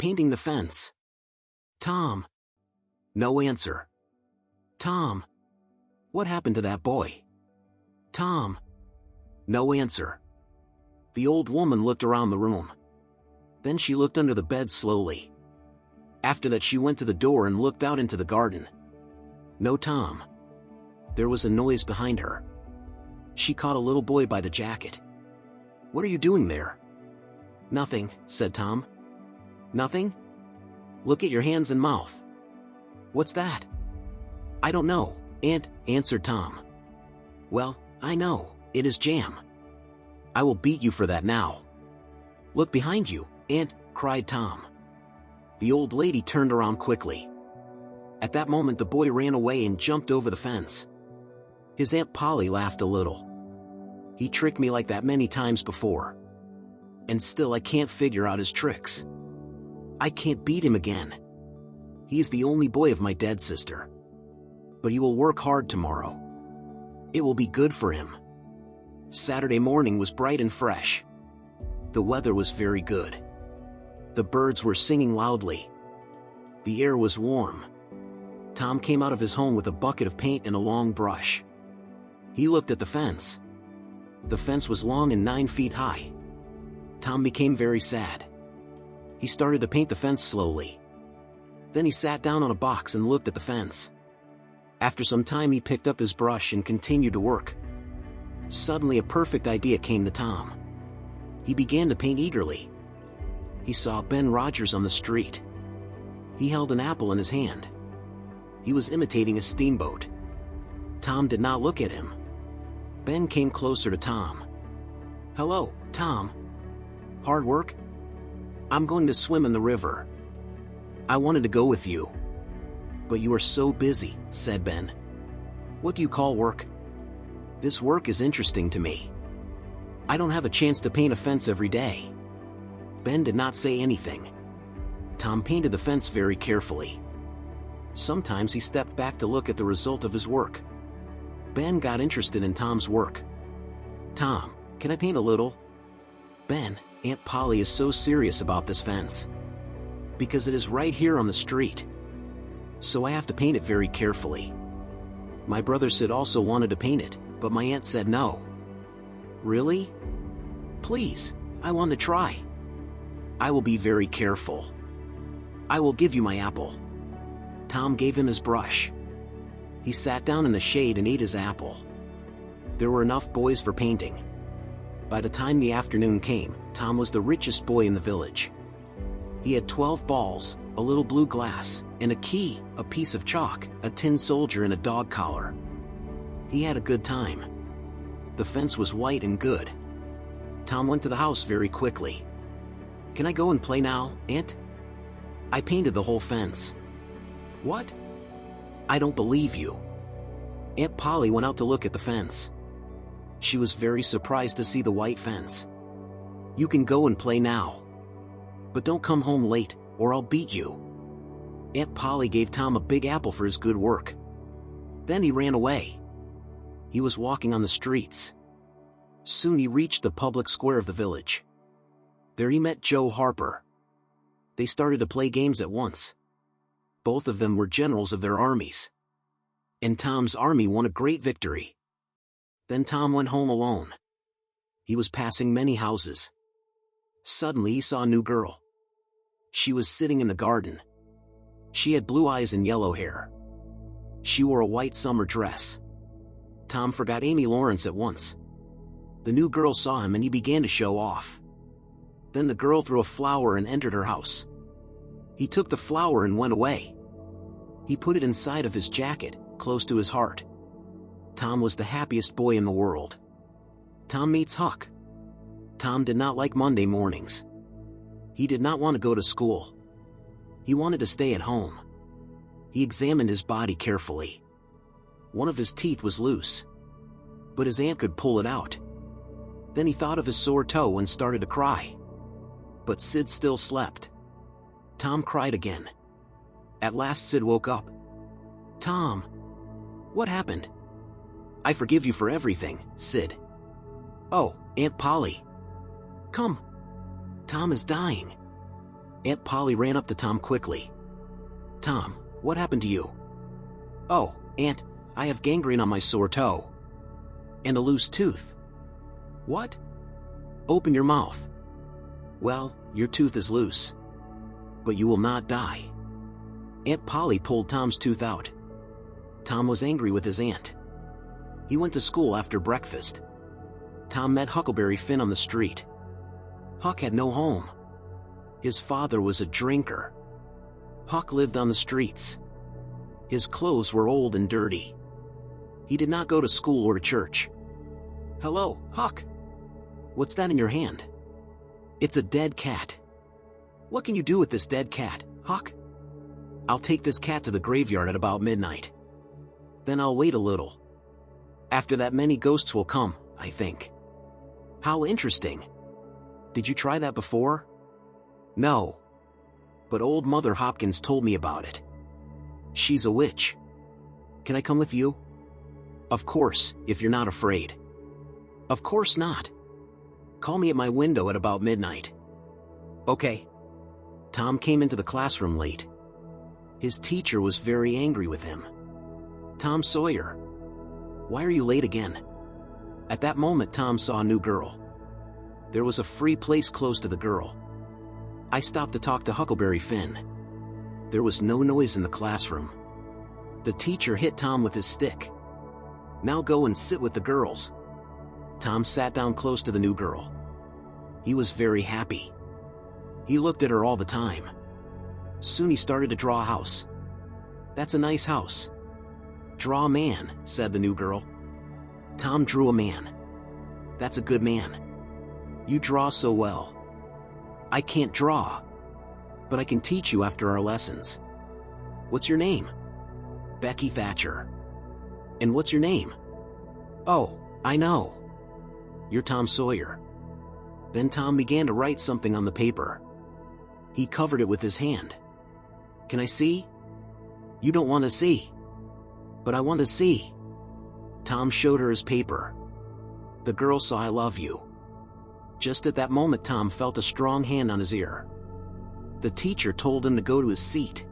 painting the fence. Tom. No answer. Tom. What happened to that boy? Tom. No answer. The old woman looked around the room. Then she looked under the bed slowly. After that she went to the door and looked out into the garden. No Tom. There was a noise behind her. She caught a little boy by the jacket. What are you doing there? Nothing, said Tom. Nothing? Look at your hands and mouth. What's that? I don't know, Aunt, answered Tom. Well, I know, it is jam. I will beat you for that now. Look behind you, Aunt, cried Tom. The old lady turned around quickly. At that moment the boy ran away and jumped over the fence. His Aunt Polly laughed a little. He tricked me like that many times before. And still I can't figure out his tricks. I can't beat him again. He is the only boy of my dead sister. But he will work hard tomorrow. It will be good for him. Saturday morning was bright and fresh. The weather was very good. The birds were singing loudly. The air was warm. Tom came out of his home with a bucket of paint and a long brush. He looked at the fence. The fence was long and 9 feet high. Tom became very sad. He started to paint the fence slowly. Then he sat down on a box and looked at the fence. After some time he picked up his brush and continued to work. Suddenly a perfect idea came to Tom. He began to paint eagerly. He saw Ben Rogers on the street. He held an apple in his hand. He was imitating a steamboat. Tom did not look at him. Ben came closer to Tom. Hello, Tom. Hard work? I'm going to swim in the river. I wanted to go with you. But you are so busy, said Ben. What do you call work? This work is interesting to me. I don't have a chance to paint a fence every day. Ben did not say anything. Tom painted the fence very carefully. Sometimes he stepped back to look at the result of his work. Ben got interested in Tom's work. Tom, can I paint a little? Ben, Aunt Polly is so serious about this fence. Because it is right here on the street. So I have to paint it very carefully. My brother Sid also wanted to paint it, but my aunt said no. Really? Please, I want to try. I will be very careful. I will give you my apple. Tom gave him his brush. He sat down in the shade and ate his apple. There were enough boys for painting. By the time the afternoon came, Tom was the richest boy in the village. He had 12 balls, a little blue glass, and a key, a piece of chalk, a tin soldier and a dog collar. He had a good time. The fence was white and good. Tom went to the house very quickly. Can I go and play now, Aunt? I painted the whole fence. What? I don't believe you. Aunt Polly went out to look at the fence. She was very surprised to see the white fence. You can go and play now. But don't come home late, or I'll beat you. Aunt Polly gave Tom a big apple for his good work. Then he ran away. He was walking on the streets. Soon he reached the public square of the village. There he met Joe Harper. They started to play games at once. Both of them were generals of their armies. And Tom's army won a great victory. Then Tom went home alone. He was passing many houses. Suddenly he saw a new girl. She was sitting in the garden. She had blue eyes and yellow hair. She wore a white summer dress. Tom forgot Amy Lawrence at once. The new girl saw him and he began to show off. Then the girl threw a flower and entered her house. He took the flower and went away. He put it inside of his jacket, close to his heart. Tom was the happiest boy in the world. Tom meets Huck. Tom did not like Monday mornings. He did not want to go to school. He wanted to stay at home. He examined his body carefully. One of his teeth was loose. But his aunt could pull it out. Then he thought of his sore toe and started to cry. But Sid still slept. Tom cried again. At last Sid woke up. Tom. What happened? I forgive you for everything, Sid. Oh, Aunt Polly. Come. Tom is dying. Aunt Polly ran up to Tom quickly. "Tom, what happened to you?" "Oh, Aunt, I have gangrene on my sore toe. And a loose tooth." "What?" "Open your mouth." "Well, your tooth is loose. But you will not die." Aunt Polly pulled Tom's tooth out. Tom was angry with his aunt. He went to school after breakfast. Tom met Huckleberry Finn on the street. Huck had no home. His father was a drinker. Huck lived on the streets. His clothes were old and dirty. He did not go to school or to church. "Hello, Huck. What's that in your hand?" "It's a dead cat." "What can you do with this dead cat, Huck?" "I'll take this cat to the graveyard at about midnight. Then I'll wait a little. After that, many ghosts will come, I think." "How interesting. Did you try that before?" "No. But old Mother Hopkins told me about it. She's a witch. Can I come with you?" "Of course, if you're not afraid." "Of course not. Call me at my window at about midnight." "Okay." Tom came into the classroom late. His teacher was very angry with him. "Tom Sawyer, why are you late again?" At that moment, Tom saw a new girl. There was a free place close to the girl. "I stopped to talk to Huckleberry Finn." There was no noise in the classroom. The teacher hit Tom with his stick. "Now go and sit with the girls." Tom sat down close to the new girl. He was very happy. He looked at her all the time. Soon he started to draw a house. "That's a nice house." "Draw a man," said the new girl. Tom drew a man. "That's a good man. You draw so well." "I can't draw. But I can teach you after our lessons." "What's your name?" "Becky Thatcher." "And what's your name?" "Oh, I know. You're Tom Sawyer." Then Tom began to write something on the paper. He covered it with his hand. "Can I see?" "You don't want to see." "But I want to see." Tom showed her his paper. The girl saw "I love you." Just at that moment, Tom felt a strong hand on his ear. The teacher told him to go to his seat.